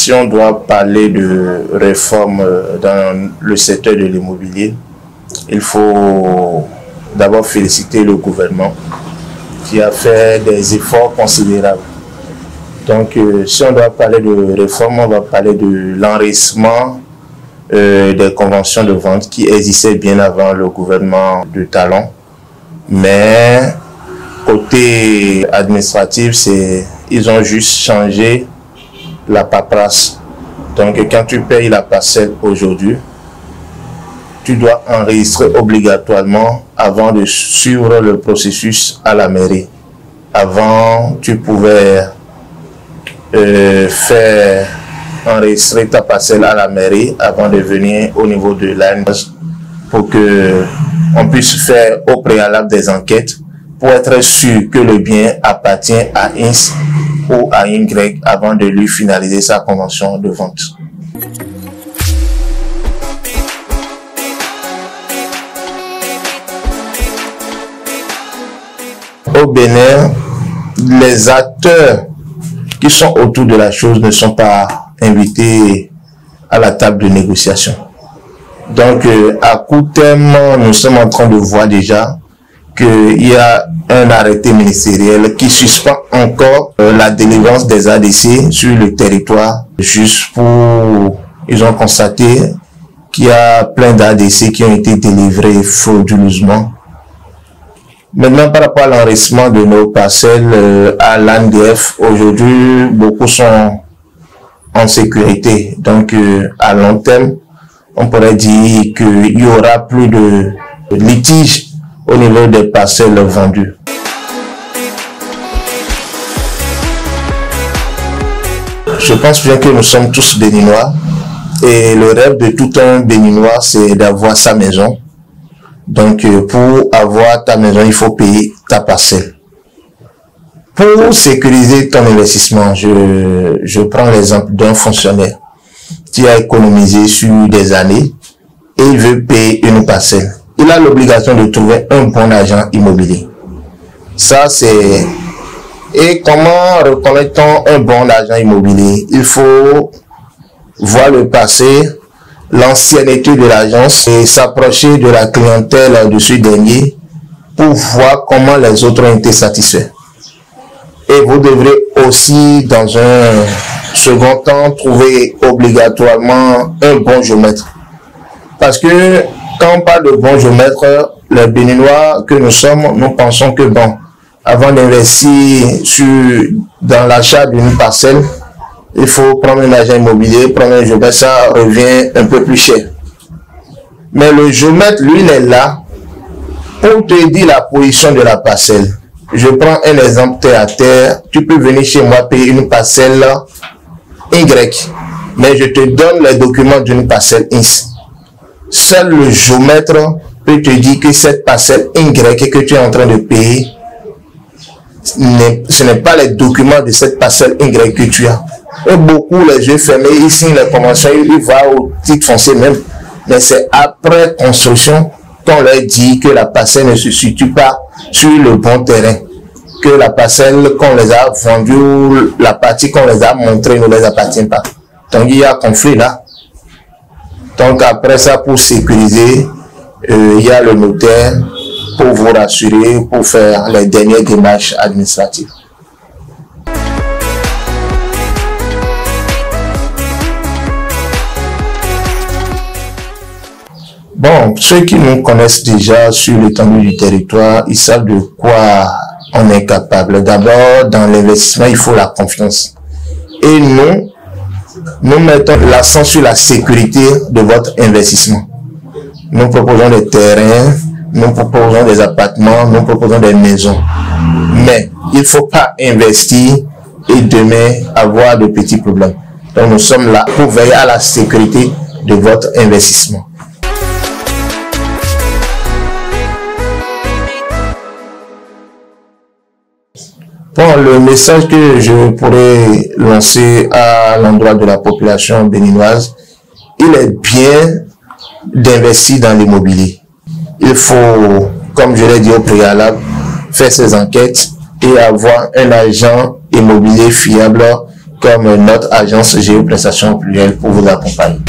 si on doit parler de réforme dans le secteur de l'immobilier, il faut d'abord féliciter le gouvernement qui a fait des efforts considérables. Donc, si on doit parler de réforme, on va parler de l'enrichissement des conventions de vente qui existaient bien avant le gouvernement de Talon. Mais côté administratif, ils ont juste changé la paperasse. Donc, quand tu payes la parcelle aujourd'hui, tu dois enregistrer obligatoirement avant de suivre le processus à la mairie. Avant, tu pouvais faire enregistrer ta parcelle à la mairie avant de venir au niveau de l'ANS pour que on puisse faire au préalable des enquêtes pour être sûr que le bien appartient à X ou à Y avant de lui finaliser sa convention de vente. Au Bénin, les acteurs qui sont autour de la chose ne sont pas invités à la table de négociation. Donc, à court terme, nous sommes en train de voir déjà qu'il y a un arrêté ministériel qui suspend encore la délivrance des ADC sur le territoire. Juste pour... Ils ont constaté qu'il y a plein d'ADC qui ont été délivrés frauduleusement. Maintenant, par rapport à l'enrichissement de nos parcelles à l'ANDF, aujourd'hui, beaucoup sont en sécurité. Donc, à long terme, on pourrait dire qu'il y aura plus de litiges au niveau des parcelles vendues. Je pense bien que nous sommes tous béninois et le rêve de tout un béninois, c'est d'avoir sa maison. Donc, pour avoir ta maison, il faut payer ta parcelle. Pour sécuriser ton investissement, je prends l'exemple d'un fonctionnaire qui a économisé sur des années et il veut payer une parcelle. Il a l'obligation de trouver un bon agent immobilier. Ça, c'est... Et comment reconnaît-on un bon agent immobilier? Il faut voir le passé, l'ancienneté de l'agence et s'approcher de la clientèle de ce dernier pour voir comment les autres ont été satisfaits. Et vous devrez aussi, dans un second temps, trouver obligatoirement un bon géomètre. Parce que quand on parle de bon géomètre, les Béninois que nous sommes, nous pensons que bon, avant d'investir dans l'achat d'une parcelle, il faut prendre un agent immobilier, prendre un géomètre, ça revient un peu plus cher. Mais le géomètre, lui, il est là pour te dire la position de la parcelle. Je prends un exemple terre à terre. Tu peux venir chez moi payer une parcelle Y, mais je te donne les documents d'une parcelle X. Seul le géomètre peut te dire que cette parcelle Y que tu es en train de payer, ce n'est pas les documents de cette parcelle Y que tu as. Et beaucoup, les yeux fermés, ils signent les conventions, ils vont au titre foncier même. Mais c'est après construction qu'on leur dit que la parcelle ne se situe pas sur le bon terrain. Que la parcelle qu'on les a vendue, la partie qu'on les a montrée ne les appartient pas. Donc il y a conflit là. Donc après ça, pour sécuriser, il y a le notaire pour vous rassurer, pour faire les dernières démarches administratives. Bon, ceux qui nous connaissent déjà sur l'étendue du territoire, ils savent de quoi on est capable. D'abord, dans l'investissement, il faut la confiance. Et nous mettons l'accent sur la sécurité de votre investissement. Nous proposons des terrains, nous proposons des appartements, nous proposons des maisons. Mais il ne faut pas investir et demain avoir de petits problèmes. Donc nous sommes là pour veiller à la sécurité de votre investissement. Bon, le message que je pourrais lancer à l'endroit de la population béninoise, il est bien d'investir dans l'immobilier. Il faut, comme je l'ai dit au préalable, faire ses enquêtes et avoir un agent immobilier fiable comme notre agence Géoprestation Pluriel pour vous accompagner.